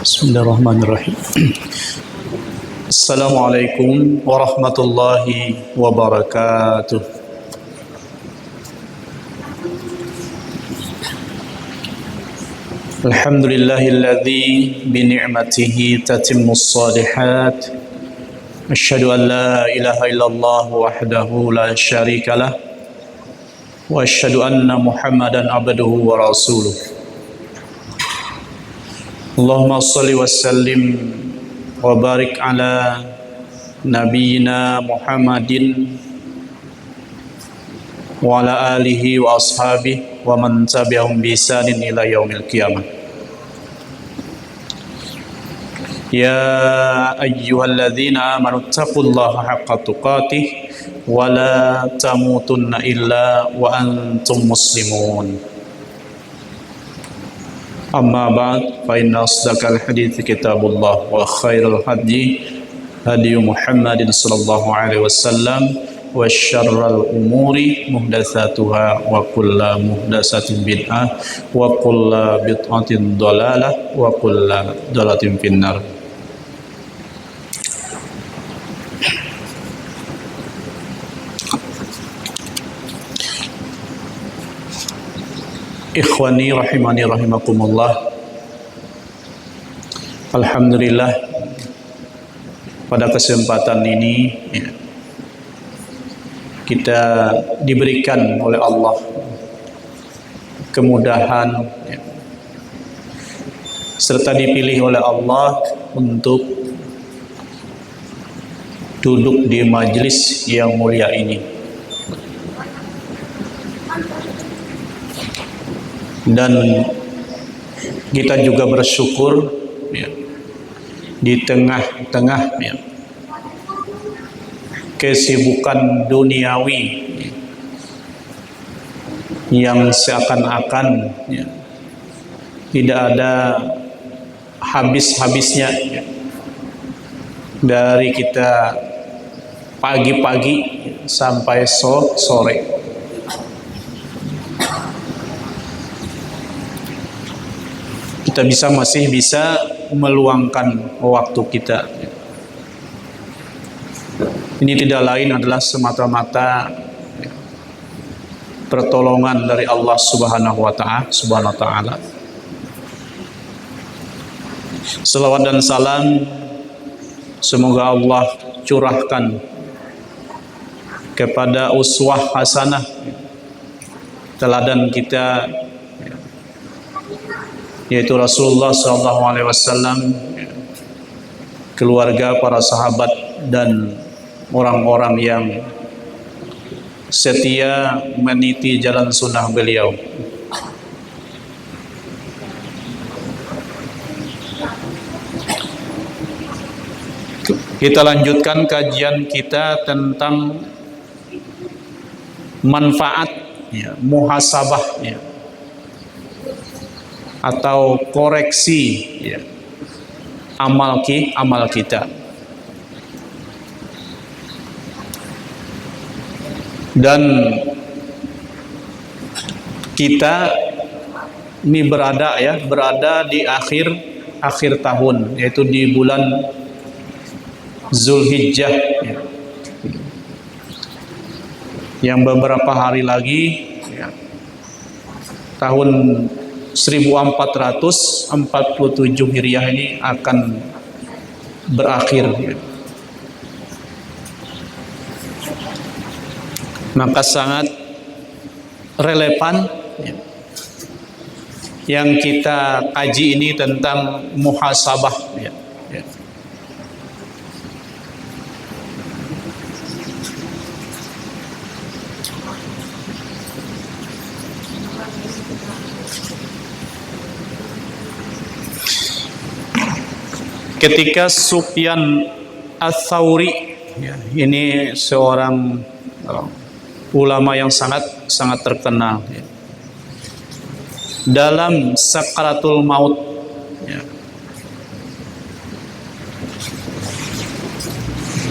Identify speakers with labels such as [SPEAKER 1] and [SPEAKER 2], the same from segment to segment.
[SPEAKER 1] Bismillahirrahmanirrahim. Assalamualaikum warahmatullahi wabarakatuh. Alhamdulillahilladzi bini'matihi tatimmus shalihat. Asyhadu an la ilaha illallah wahdahu la syarikalah. Wa asyhadu anna Muhammadan abduhu wa rasuluh. Allahumma shalli wa sallim wa barik ala nabiyyina Muhammadin wa ala alihi wa ashabihi wa man tabi'ahum bi ihsanin ila yaumil qiyamah. Ya ayyuhalladzina amanu taqullaha haqqa tuqatih wa la tamutunna illa wa antum muslimun. Amma ba'd, fa inna asdaqal hadithi kitabullah wa khairal hadi hadi Muhammadin sallallahu alaihi wasallam wa syarral umuri muhdatsatuha wa kullu muhdatsatin bid'ah wa kullu bid'atin dhalalah wa kullu dhalalatin finnar. Ikhwani rahimani rahimakumullah. Alhamdulillah, pada kesempatan ini kita diberikan oleh Allah kemudahan serta dipilih oleh Allah untuk duduk di majelis yang mulia ini. Dan kita juga bersyukur ya, di tengah-tengah ya, kesibukan duniawi ya, yang seakan-akan ya, tidak ada habis-habisnya ya, dari kita pagi-pagi sampai sore. Kita masih bisa meluangkan waktu kita. Ini tidak lain adalah semata-mata pertolongan dari Allah Subhanahu wa Ta'ala. Selawat dan salam semoga Allah curahkan kepada uswah hasanah, teladan kita, yaitu Rasulullah SAW, keluarga, para sahabat, dan orang-orang yang setia meniti jalan sunnah beliau. Kita lanjutkan kajian kita tentang manfaat ya, muhasabah ya, atau koreksi ya, amal kita. Dan kita ini berada di akhir tahun, yaitu di bulan Zulhijjah ya, yang beberapa hari lagi ya, tahun 1447 Hijriah ini akan berakhir ya. Maka sangat relevan ya, yang kita kaji ini tentang muhasabah ya, ya. ketika Sufyan Ats-Tsauri, ya, ini seorang ulama yang sangat terkenal, ya, dalam sakaratul maut, ya,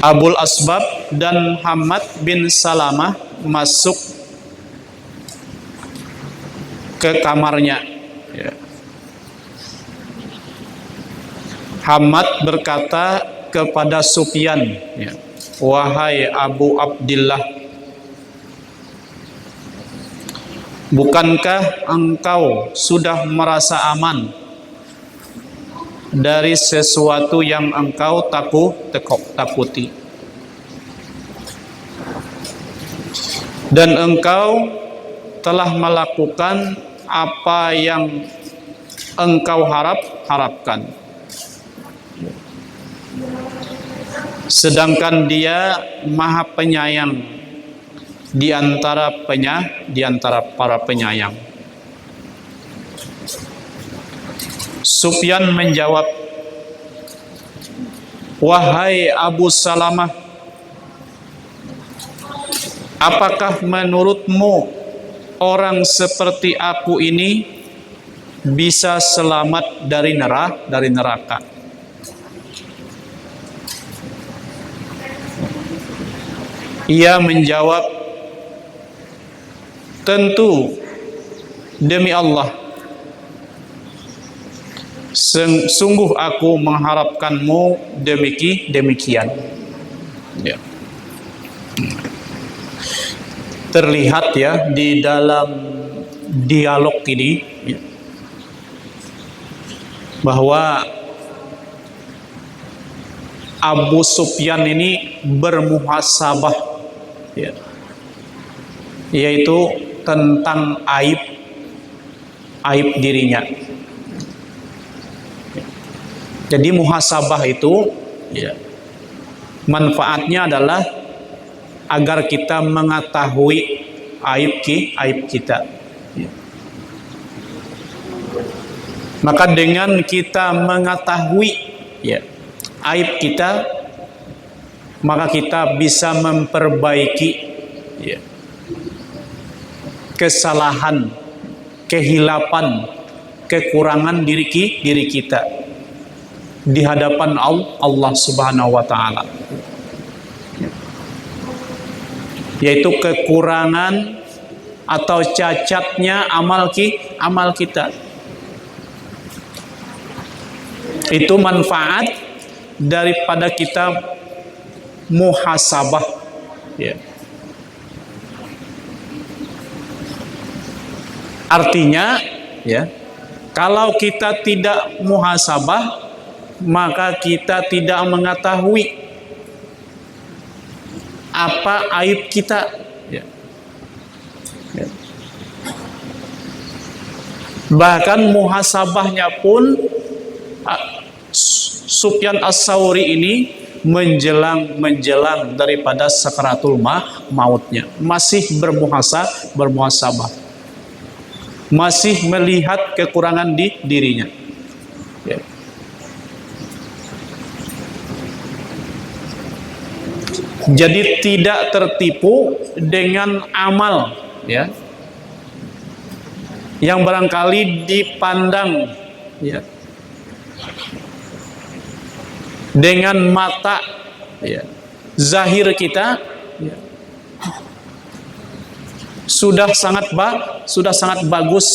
[SPEAKER 1] Abul Asbab dan Hamad bin Salamah masuk ke kamarnya, ya. Hamad berkata kepada Sufyan, ya, wahai Abu Abdillah, bukankah engkau sudah merasa aman dari sesuatu yang engkau takuti, dan engkau telah melakukan apa yang engkau harapkan, sedangkan Dia Maha Penyayang di antara para penyayang. Sufyan menjawab, wahai Abu Salamah, apakah menurutmu orang seperti aku ini bisa selamat dari neraka? Ia menjawab, tentu demi Allah, sungguh aku mengharapkanmu demikian. Ya. Terlihat, ya, di dalam dialog ini, ya, bahwa Abu Sufyan ini bermuhasabah, ya, yaitu tentang aib dirinya. Jadi muhasabah itu, ya, manfaatnya adalah agar kita mengetahui aib kita. Ya. Maka dengan kita mengetahui, ya, aib kita, maka kita bisa memperbaiki, ya, kesalahan, kehilapan, kekurangan diri kita di hadapan Allah Subhanahu wa taala, yaitu kekurangan atau cacatnya amal kita. Itu manfaat daripada kita muhasabah, ya. Artinya, ya, kalau kita tidak muhasabah, maka kita tidak mengetahui apa aib kita, ya. Ya. Bahkan muhasabahnya pun Sufyan Ats-Tsauri ini menjelang daripada sakaratul mautnya, masih bermuhasabah, masih melihat kekurangan di dirinya, ya. Jadi tidak tertipu dengan amal, ya, yang barangkali dipandang, ya, dengan mata, ya, zahir kita, ya, sudah sangat bagus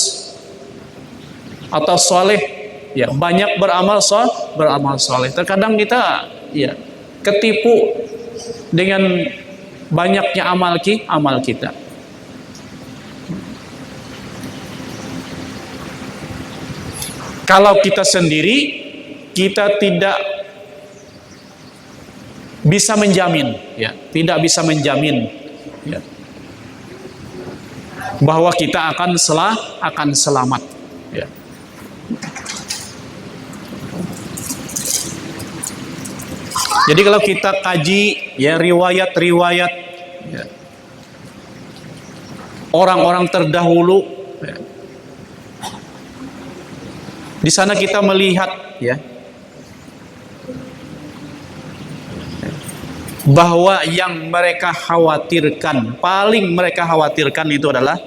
[SPEAKER 1] atau soleh, ya, banyak beramal soleh. Terkadang kita, ya, ketipu dengan banyaknya amal kita. Kalau kita sendiri, kita tidak bisa menjamin, ya, tidak bisa menjamin, ya, bahwa kita akan selamat, ya. Jadi kalau kita kaji, ya, riwayat, ya, orang-orang terdahulu, ya, di sana kita melihat, ya, bahwa yang mereka khawatirkan, paling mereka khawatirkan itu adalah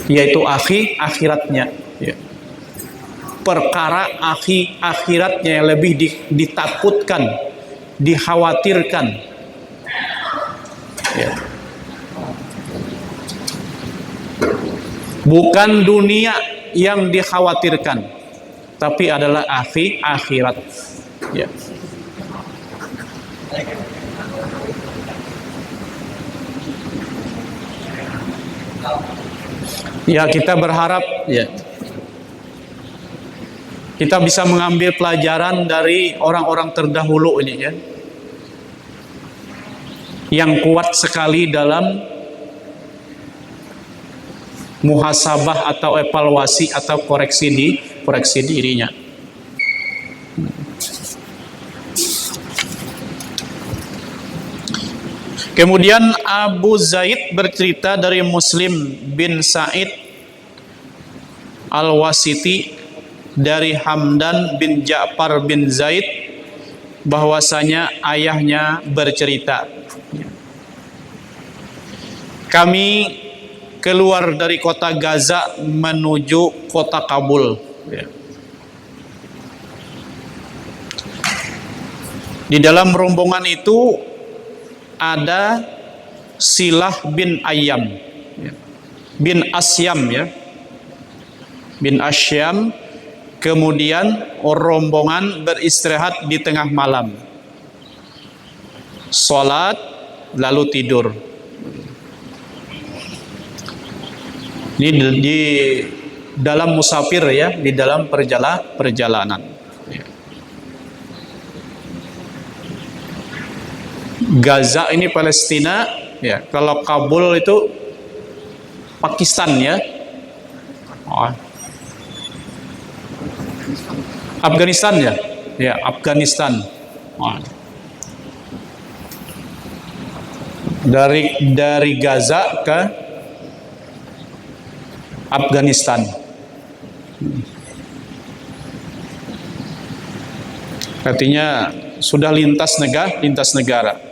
[SPEAKER 1] yaitu akhiratnya, ya. Perkara akhiratnya yang lebih ditakutkan, dikhawatirkan, ya. Bukan dunia yang dikhawatirkan, tapi adalah akhirat, ya. Ya, kita berharap, ya, kita bisa mengambil pelajaran dari orang-orang terdahulu ini, ya, yang kuat sekali dalam muhasabah atau evaluasi atau koreksi dirinya. Kemudian Abu Zaid bercerita dari Muslim bin Sa'id Al-Wasiti dari Hamdan bin Ja'far bin Zaid bahwasanya ayahnya bercerita, kami keluar dari kota Gaza menuju kota Kabul, ya. Di dalam rombongan itu ada Silah bin Ayyam, ya, bin Asyam, ya, bin Asyam. Kemudian rombongan beristirahat di tengah malam, sholat lalu tidur. Ini di dalam musafir, ya, di dalam perjalanan. Gaza ini Palestina, ya. Kalau Kabul itu Pakistan, ya. Oh. Afghanistan, ya. Ya, Afghanistan. Oh. Dari Gaza ke Afghanistan. Artinya sudah lintas negara.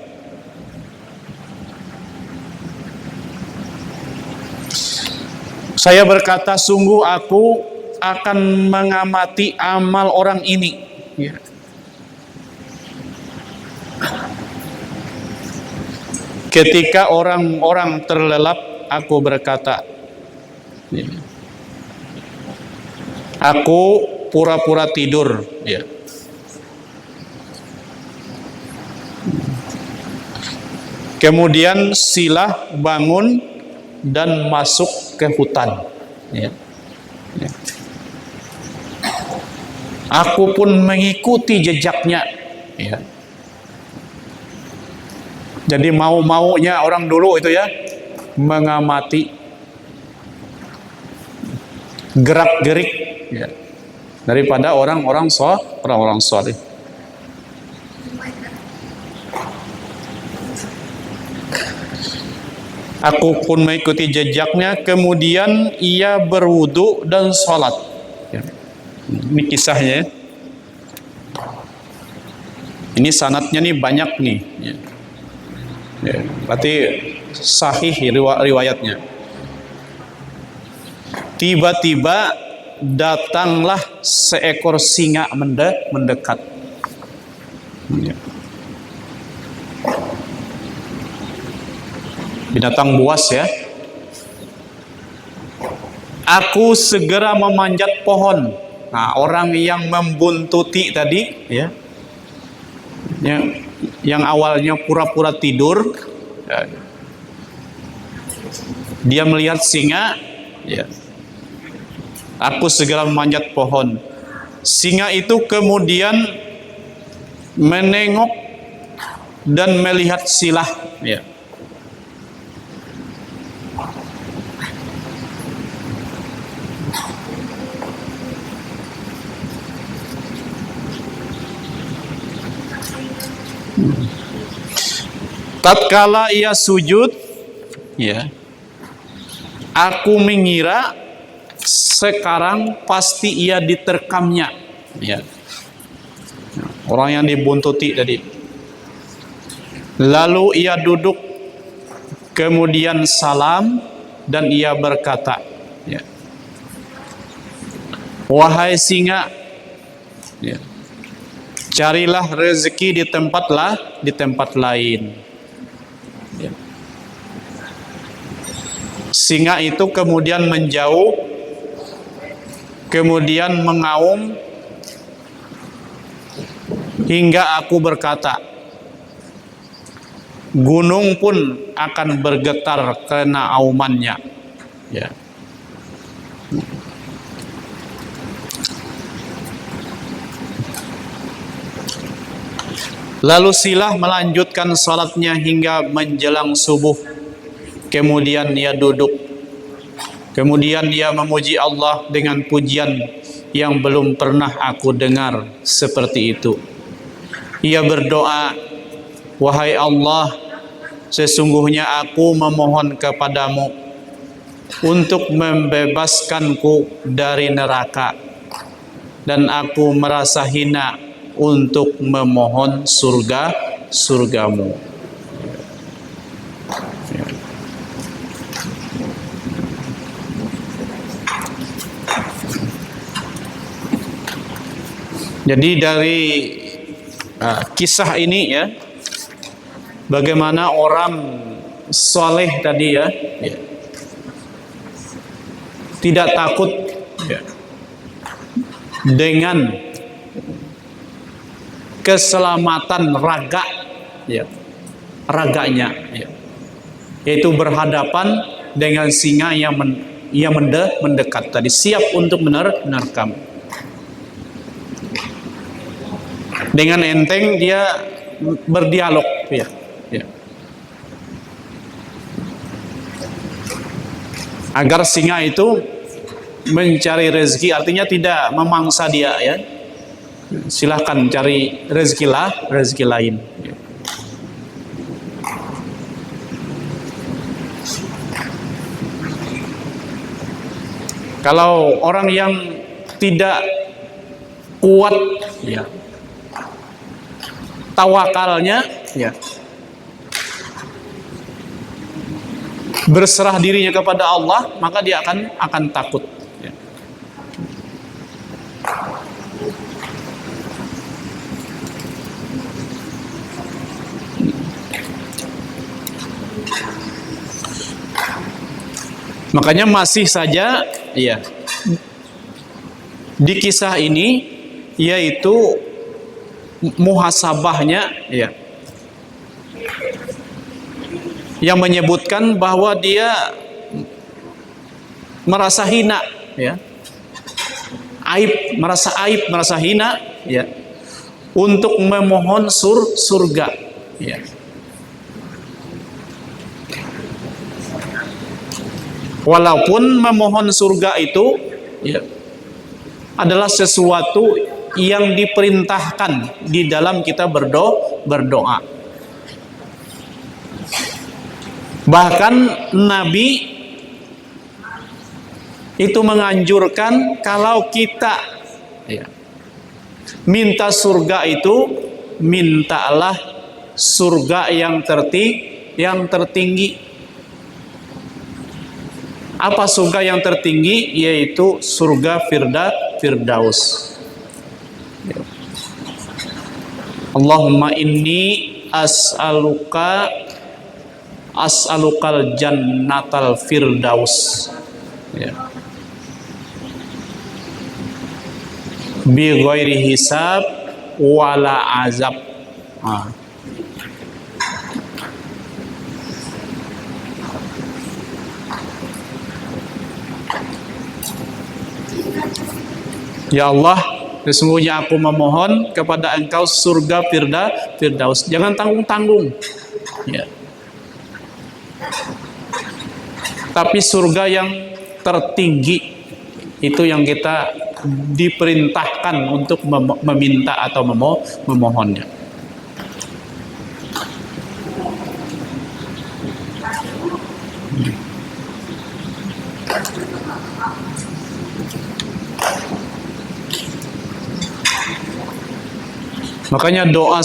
[SPEAKER 1] Saya berkata, sungguh aku akan mengamati amal orang ini, ya. Ketika orang-orang terlelap, aku berkata, ya, aku pura-pura tidur, ya. Kemudian Silah bangun dan masuk ke hutan, ya. Ya. Aku pun mengikuti jejaknya, ya. Jadi mau-maunya orang dulu itu, ya, mengamati gerak-gerik, ya, daripada orang-orang soleh. Aku pun mengikuti jejaknya, kemudian ia berwudu dan sholat. Ya. Ini kisahnya, ya. Ini sanadnya nih banyak nih, ya. Ya, berarti sahih riwayatnya. Tiba-tiba datanglah seekor singa mendekat. Ya. Binatang buas, ya. Aku segera memanjat pohon. Nah, orang yang membuntuti tadi, ya, yang awalnya pura-pura tidur, ya, dia melihat singa, ya. Aku segera memanjat pohon. Singa itu kemudian menengok dan melihat Silah, ya. Tatkala ia sujud, ya, aku mengira sekarang pasti ia diterkamnya, Ya. Orang yang dibuntuti tadi. Lalu ia duduk, kemudian salam, dan ia berkata, ya, wahai singa, ya, carilah rezeki di tempat lain. Ya. Singa itu kemudian menjauh, kemudian mengaum, hingga aku berkata, gunung pun akan bergetar karena aumannya. Ya. Lalu Silah melanjutkan salatnya hingga menjelang subuh. Kemudian ia duduk. Kemudian ia memuji Allah dengan pujian yang belum pernah aku dengar seperti itu. Ia berdoa, wahai Allah, sesungguhnya aku memohon kepadamu untuk membebaskanku dari neraka, dan aku merasa hina untuk memohon surgamu. Jadi dari kisah ini, ya, bagaimana orang soleh tadi, ya, tidak takut, ya, dengan keselamatan raga, ya, raganya, ya, yaitu berhadapan dengan singa yang mendekat tadi, siap untuk menerkam. Dengan enteng dia berdialog, ya, ya, agar singa itu mencari rezeki, artinya tidak memangsa dia, ya. Silahkan cari rezeki lain. Kalau orang yang tidak kuat, ya, tawakalnya, ya, berserah dirinya kepada Allah, maka dia akan takut. Ya. Makanya masih saja, ya, di kisah ini, yaitu muhasabahnya, ya, yang menyebutkan bahwa dia merasa hina, ya, merasa hina, ya, untuk memohon surga, ya. Walaupun memohon surga itu, ya, adalah sesuatu yang diperintahkan di dalam kita berdoa. Bahkan Nabi itu menganjurkan kalau kita, ya, minta surga itu, mintalah surga yang tertinggi. Apa surga yang tertinggi? Yaitu surga Firdaus. Allahumma inni as'alukal jannatal firdaus, ya, bi ghairi hisab wala azab. Ya Allah, sesungguhnya aku memohon kepada Engkau surga Firdaus. Jangan tanggung-tanggung, ya, tapi surga yang tertinggi, itu yang kita diperintahkan untuk meminta atau memohonnya. Makanya doa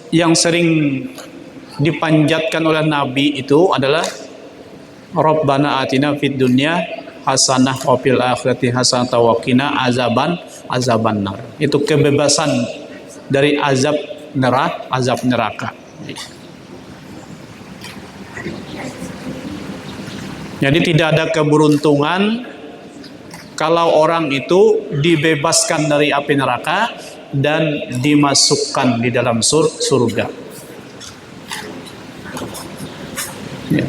[SPEAKER 1] yang sering dipanjatkan oleh Nabi itu adalah Rabbana atina fid dunya hasanah wa fil akhirati hasanah wa qina azabannar. Itu kebebasan dari azab neraka. Jadi tidak ada keberuntungan kalau orang itu dibebaskan dari api neraka dan dimasukkan di dalam surga. Ya.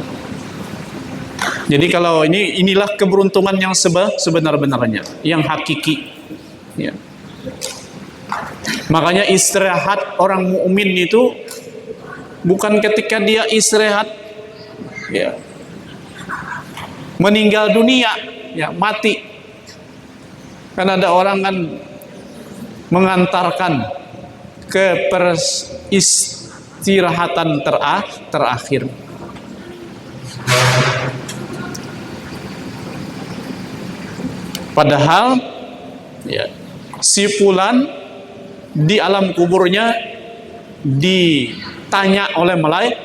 [SPEAKER 1] Jadi kalau inilah keberuntungan yang sebenar-benarnya, yang hakiki. Ya. Makanya istirahat orang mukmin itu bukan ketika dia istirahat, ya, meninggal dunia, ya, mati. Kan ada orang kan mengantarkan ke peristirahatan terakhir. Padahal ya, si fulan di alam kuburnya ditanya oleh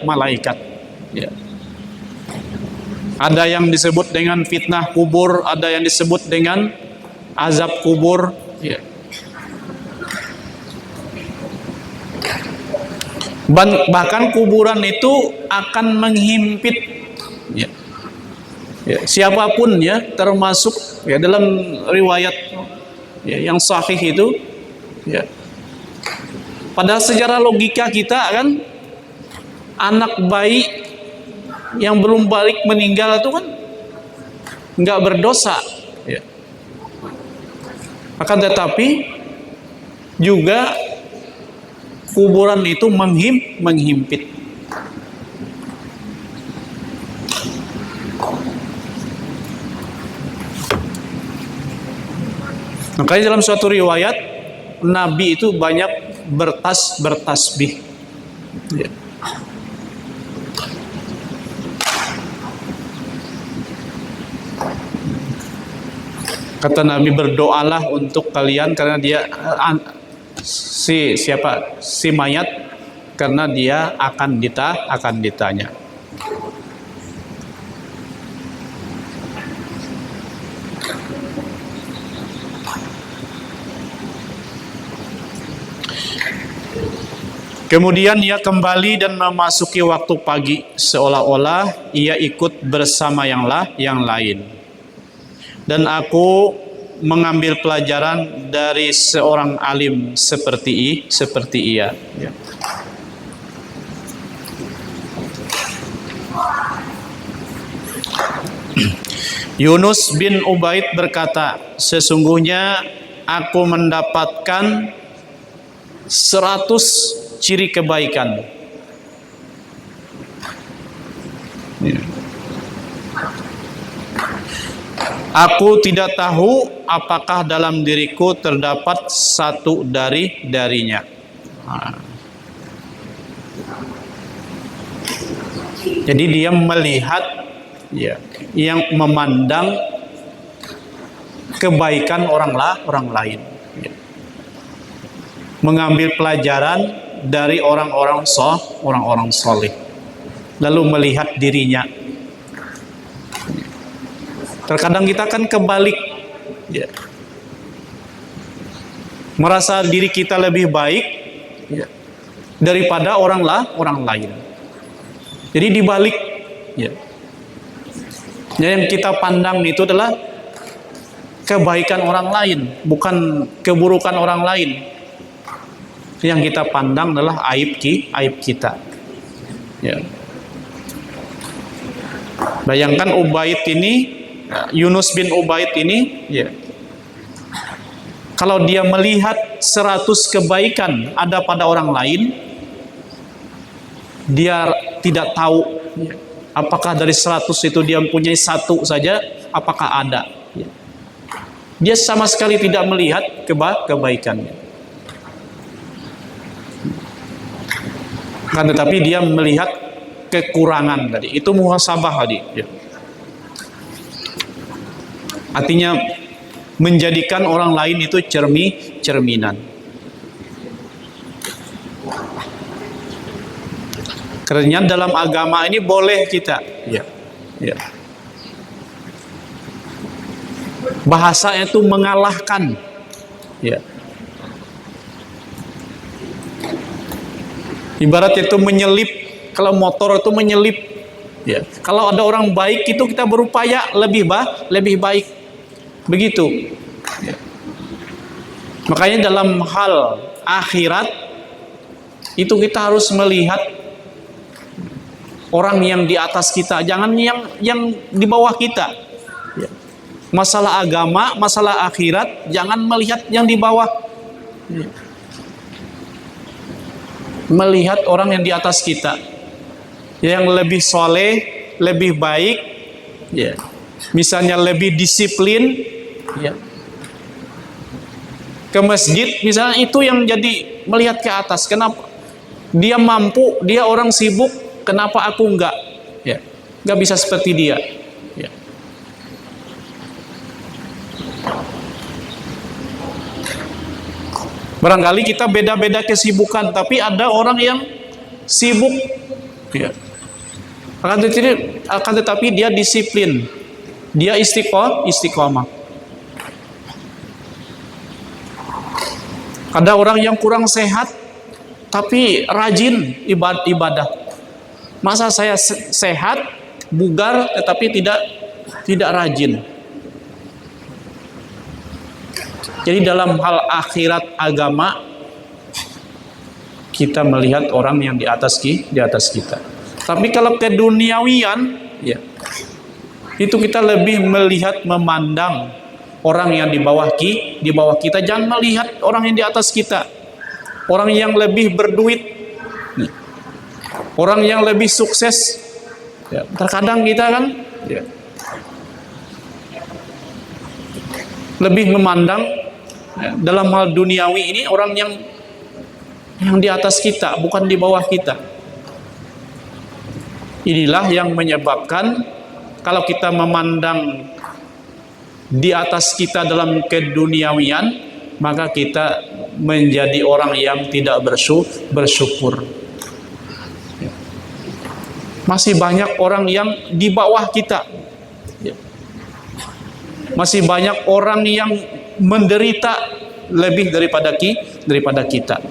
[SPEAKER 1] malaikat. Ya. Ada yang disebut dengan fitnah kubur, ada yang disebut dengan azab kubur. Ya. Bahkan kuburan itu akan menghimpit. Ya. Ya, siapapun ya, termasuk ya dalam riwayat ya, yang sahih itu, ya. Pada secara logika kita kan anak bayi yang belum balik meninggal itu kan nggak berdosa, ya. Akan tetapi juga kuburan itu menghimpit. Makanya dalam suatu riwayat Nabi itu banyak bertasbih. Ya. Kata Nabi, berdoalah untuk kalian karena dia si mayat, karena dia akan ditanya. Kemudian ia kembali dan memasuki waktu pagi, seolah-olah ia ikut bersama yang lain. Dan aku mengambil pelajaran dari seorang alim seperti ia. Ya. Yunus bin Ubaid berkata, sesungguhnya aku mendapatkan 100 ciri kebaikan. Ya. Aku tidak tahu apakah dalam diriku terdapat satu darinya. Jadi dia melihat, ya, yang memandang kebaikan orang lain, ya. Mengambil pelajaran dari orang-orang soleh, lalu melihat dirinya. Terkadang kita kan kebalik, ya. Merasa diri kita lebih baik, ya, daripada orang lain. Jadi dibalik, ya. Yang kita pandang itu adalah kebaikan orang lain, bukan keburukan orang lain. Yang kita pandang adalah aib kita. Ya. Bayangkan Yunus bin Ubaid ini, ya, kalau dia melihat 100 kebaikan ada pada orang lain, dia tidak tahu, ya, apakah dari 100 itu dia mempunyai satu saja, apakah ada, ya. Dia sama sekali tidak melihat kebaikannya, kan, tetapi dia melihat kekurangan tadi. Itu muhasabah tadi, ya. Artinya menjadikan orang lain itu cerminan. Karena dalam agama ini boleh kita, ya, ya. Bahasa itu mengalahkan, ya. Ibarat itu menyelip, kalau motor itu menyelip, ya. Kalau ada orang baik itu kita berupaya lebih baik, begitu. Ya. Makanya dalam hal akhirat itu kita harus melihat orang yang di atas kita, jangan yang di bawah kita. Ya. Masalah agama, masalah akhirat, jangan melihat yang di bawah. Ya. Melihat orang yang di atas kita, yang lebih soleh, lebih baik, ya. Misalnya lebih disiplin, ya. Ke masjid, misalnya itu yang jadi melihat ke atas. Kenapa? Dia mampu, dia orang sibuk, kenapa aku enggak? Ya, enggak bisa seperti dia. Ya. Barangkali kita beda-beda kesibukan, tapi ada orang yang sibuk, ya. Akan tetapi dia disiplin, dia istiqomah. Ada orang yang kurang sehat, tapi rajin ibadah. Masa saya sehat, bugar, tetapi tidak rajin. Jadi dalam hal akhirat agama, kita melihat orang yang di atas kita. Tapi kalau keduniawian, ya, itu kita lebih melihat, memandang orang yang di bawah kita. Jangan melihat orang yang di atas kita, orang yang lebih berduit, orang yang lebih sukses. Ya, terkadang kita kan, ya, lebih memandang, ya, dalam hal duniawi ini orang yang di atas kita, bukan di bawah kita. Inilah yang menyebabkan kalau kita memandang di atas kita dalam keduniawian, maka kita menjadi orang yang tidak bersyukur. Masih banyak orang yang di bawah kita. Masih banyak orang yang menderita lebih daripada kita.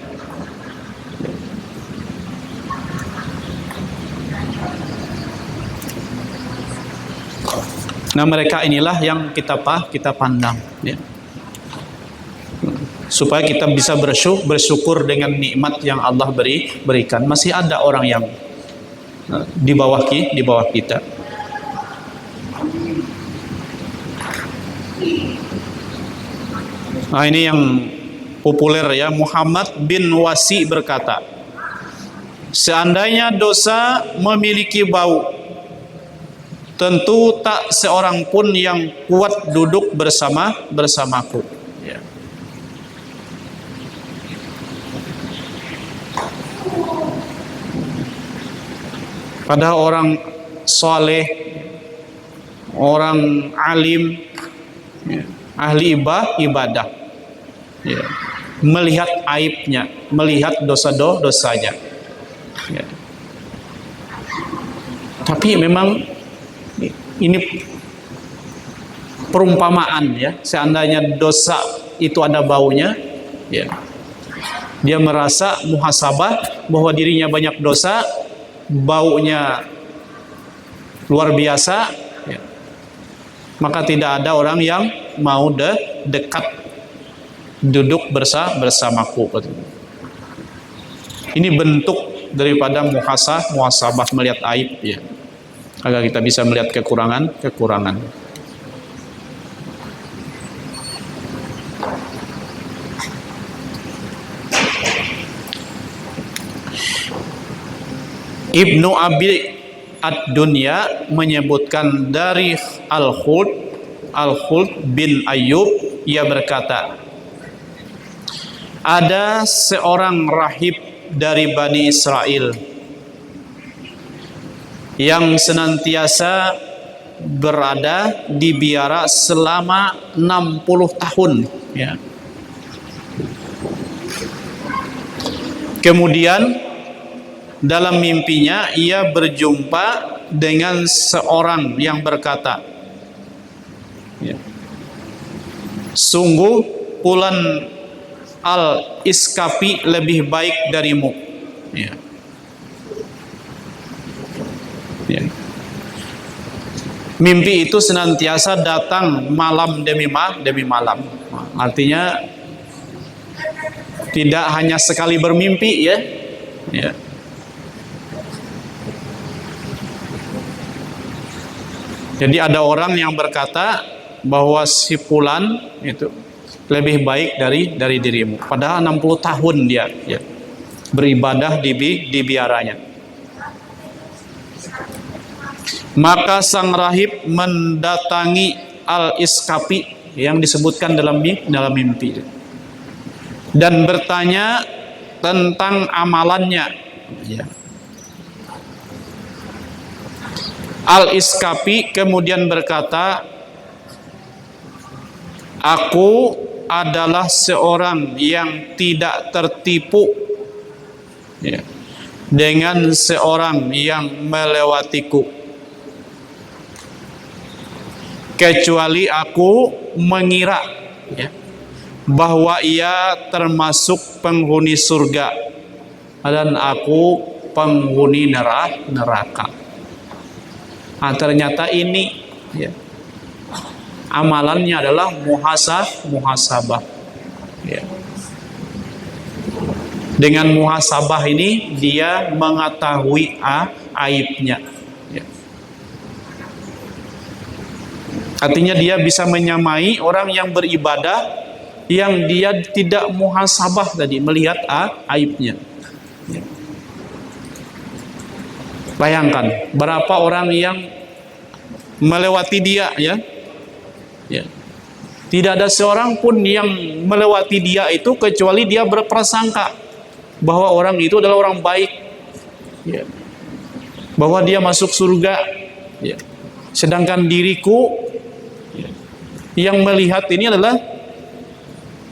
[SPEAKER 1] Nah, mereka inilah yang kita pandang, ya. Supaya kita bisa bersyukur dengan nikmat yang Allah berikan. Masih ada orang yang di bawah kita. Nah, ini yang populer, ya. Muhammad bin Wasi berkata, seandainya dosa memiliki bau, tentu tak seorang pun yang kuat duduk bersamaku. Ya. Pada orang soleh, orang alim, ya, ahli ibadah, ya, melihat aibnya, melihat dosa-dosanya. Ya. Tapi memang ini perumpamaan, ya. Seandainya dosa itu ada baunya, ya, dia merasa muhasabah bahwa dirinya banyak dosa, baunya luar biasa, ya, maka tidak ada orang yang mau dekat duduk bersamaku. Ini bentuk daripada muhasabah, melihat aib, ya, agar kita bisa melihat kekurangan. Ibnu Abi Ad-Dunya menyebutkan dari Al-Khuld bin Ayyub, ia berkata, ada seorang rahib dari Bani Israel yang senantiasa berada di biara selama 60 tahun, ya. Kemudian dalam mimpinya ia berjumpa dengan seorang yang berkata, ya, sungguh Fulan al-Iskafi lebih baik darimu. Ya. Ya. Mimpi itu senantiasa datang malam demi malam. Artinya tidak hanya sekali bermimpi, ya. Ya. Jadi ada orang yang berkata bahwa si Fulan itu lebih baik dari dirimu. Padahal 60 tahun dia, ya, beribadah di biaranya. Maka sang rahib mendatangi al-Iskafi yang disebutkan dalam mimpi dan bertanya tentang amalannya. Ya. Al-Iskafi kemudian berkata, aku adalah seorang yang tidak tertipu, ya, dengan seorang yang melewatiku, kecuali aku mengira, ya, bahwa ia termasuk penghuni surga dan aku penghuni neraka. Nah, ternyata ini, ya, amalannya adalah muhasabah. Ya. Dengan muhasabah ini dia mengetahui aibnya. Ya. Artinya dia bisa menyamai orang yang beribadah yang dia tidak muhasabah tadi, melihat aibnya. Ya. Bayangkan berapa orang yang melewati dia, ya. Ya. Tidak ada seorang pun yang melewati dia itu kecuali dia berprasangka bahwa orang itu adalah orang baik, ya, bahwa dia masuk surga, ya. Sedangkan diriku, ya, yang melihat ini adalah,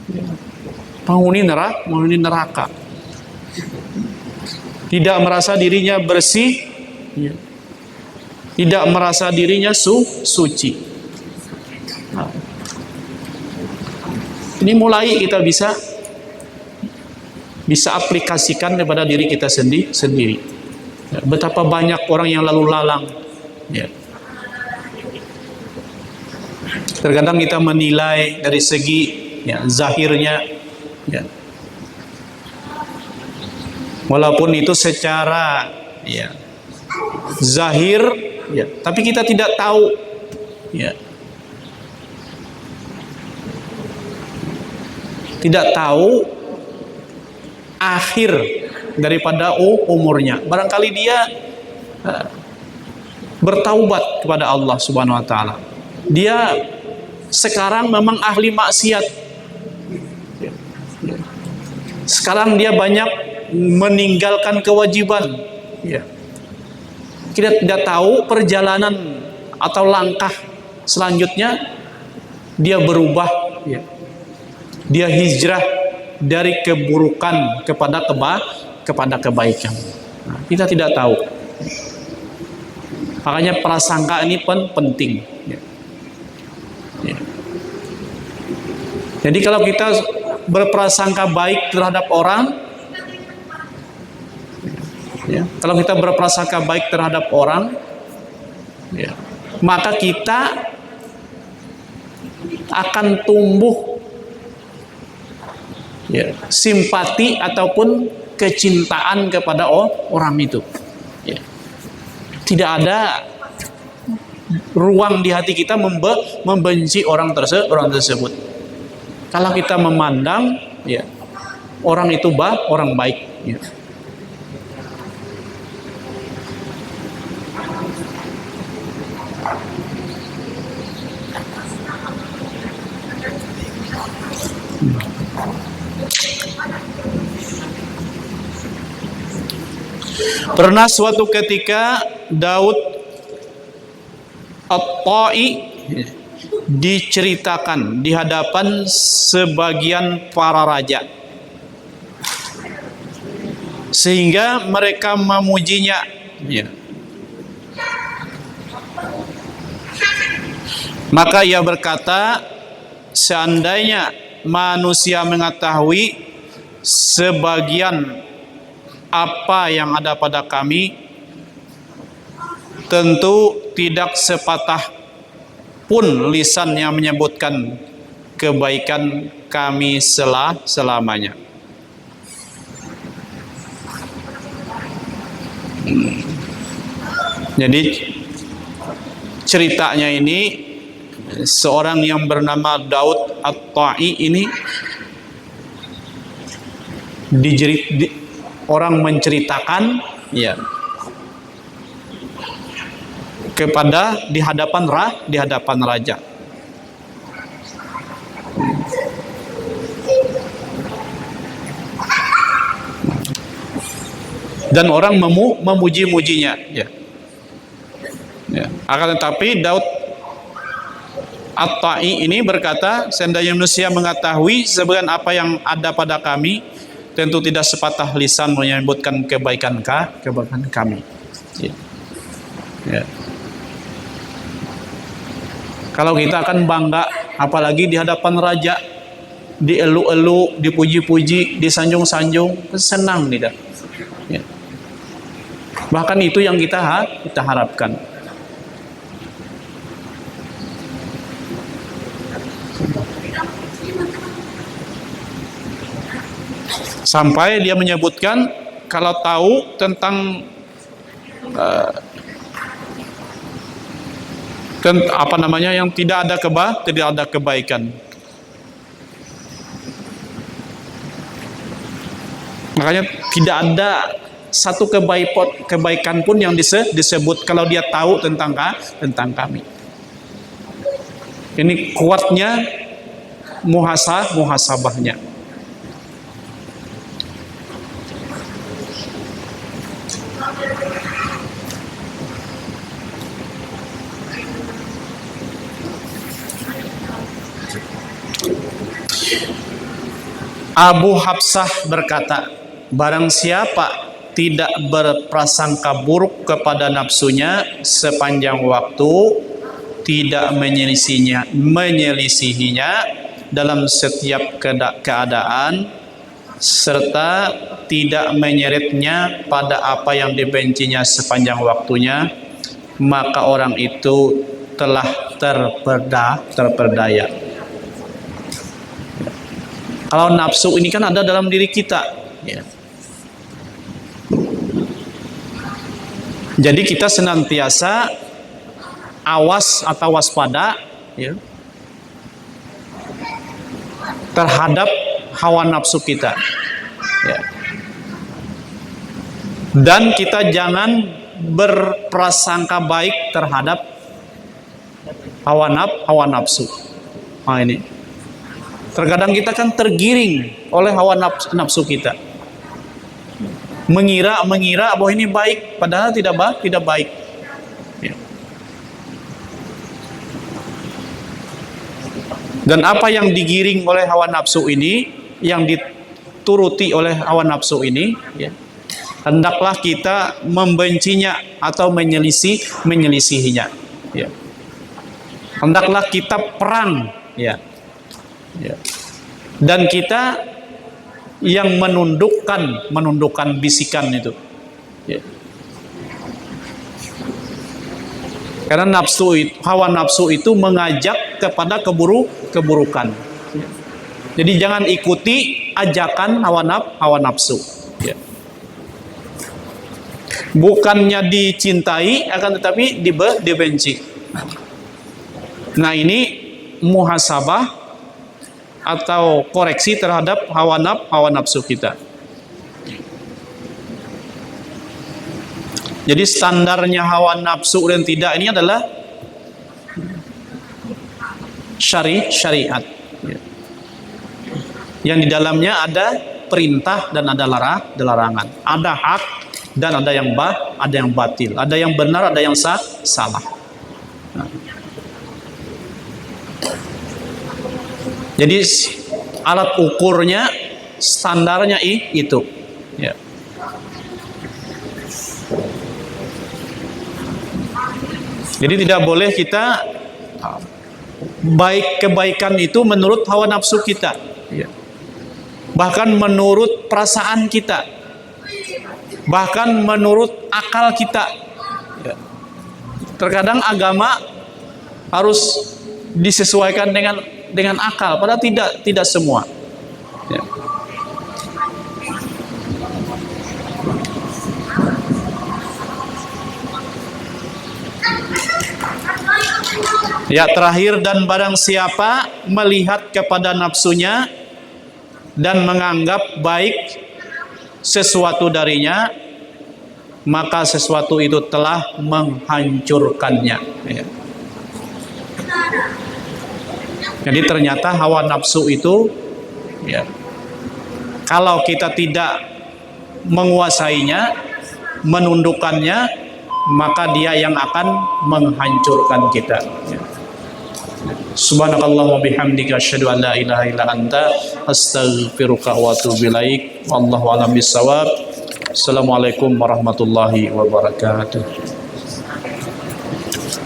[SPEAKER 1] ya, penghuni neraka. Tidak merasa dirinya bersih, ya. Tidak merasa dirinya suci. Nah, ini mulai kita bisa aplikasikan kepada diri kita sendiri. Ya, betapa banyak orang yang lalu lalang. Ya. Terkadang kita menilai dari segi, ya, zahirnya, ya. Walaupun itu secara, ya, zahir, ya, tapi kita tidak tahu, ya, tidak tahu akhir daripada umurnya. Barangkali dia bertaubat kepada Allah Subhanahu wa taala. Dia sekarang memang ahli maksiat. Sekarang dia banyak meninggalkan kewajiban. Ya. Kita tidak tahu perjalanan atau langkah selanjutnya dia berubah, ya. Dia hijrah dari keburukan kepada kebaikan. Nah, kita tidak tahu. Makanya prasangka ini penting. Ya. Ya. Jadi kalau kita berprasangka baik terhadap orang, ya, kalau kita berprasangka baik terhadap orang, ya, maka kita akan tumbuh, ya, simpati ataupun kecintaan kepada orang itu. Ya. Tidak ada ruang di hati kita membenci orang tersebut. Kalau kita memandang, ya, orang itu orang baik. Ya. Pernah suatu ketika Daud At-Tai diceritakan di hadapan sebagian para raja. sehingga mereka memujinya. Ya. Maka ia berkata, seandainya manusia mengetahui sebagian apa yang ada pada kami, tentu tidak sepatah pun lisan yang menyebutkan kebaikan kami selamanya. Jadi ceritanya ini, seorang yang bernama Daud At-Ta'i ini orang menceritakan ya di hadapan raja. Dan orang memuji-mujinya ya. Ya. Akan tetapi Daud At-Ta'i ini berkata, seandainya manusia mengetahui sebagian apa yang ada pada kami, tentu tidak sepatah lisan menyebutkan kebaikan kami. Ya. Ya. Kalau kita akan bangga, apalagi di hadapan raja, dielu-elu, dipuji-puji, disanjung-sanjung, senang tidak? Ya. Bahkan itu yang kita harapkan. Sampai dia menyebutkan kalau tahu tentang yang tidak ada kebaikan. Makanya tidak ada satu kebaikan pun yang disebut kalau dia tahu tentang kami. Ini kuatnya muhasabahnya. Abu Hafsah berkata, barang siapa tidak berprasangka buruk kepada nafsunya sepanjang waktu, tidak menyelisihinya dalam setiap keadaan, serta tidak menyeretnya pada apa yang dibencinya sepanjang waktunya, maka orang itu telah terperdaya. Kalau nafsu ini kan ada dalam diri kita ya. Jadi kita senantiasa awas atau waspada ya, terhadap hawa nafsu kita ya. Dan kita jangan berprasangka baik terhadap hawa nafsu. Nah ini terkadang kita kan tergiring oleh hawa nafsu kita, mengira bahwa ini baik, padahal tidak baik. Ya. Dan apa yang digiring oleh hawa nafsu ini, yang dituruti oleh hawa nafsu ini, ya, hendaklah kita membencinya atau menyelisihinya. Ya. Hendaklah kita perang, ya. Ya. Dan kita yang menundukkan bisikan itu ya. Karena hawa nafsu itu mengajak kepada keburukan ya. Jadi jangan ikuti ajakan hawa nafsu ya. Bukannya dicintai, akan tetapi dibenci. Nah ini muhasabah atau koreksi terhadap hawa nafsu kita. Jadi standarnya hawa nafsu dan tidak ini adalah syariat. Yang di dalamnya ada perintah dan ada larangan. Ada hak dan ada yang batil. Ada yang benar, ada yang salah. Nah. Jadi alat ukurnya, standarnya itu. Ya. Jadi tidak boleh kita kebaikan itu menurut hawa nafsu kita, bahkan menurut perasaan kita, bahkan menurut akal kita. Terkadang agama harus disesuaikan dengan akal, padahal tidak semua. Ya, terakhir, dan barang siapa melihat kepada nafsunya dan menganggap baik sesuatu darinya, maka sesuatu itu telah menghancurkannya. Jadi ternyata hawa nafsu itu, kalau kita tidak menguasainya, menundukkannya, maka dia yang akan menghancurkan kita. Subhanakallah wa bihamdika asyhadu an la ilaha illa anta astaghfiruka wa atubu ilaik. Wallahu a'lam bissawab. Assalamualaikum warahmatullahi wabarakatuh.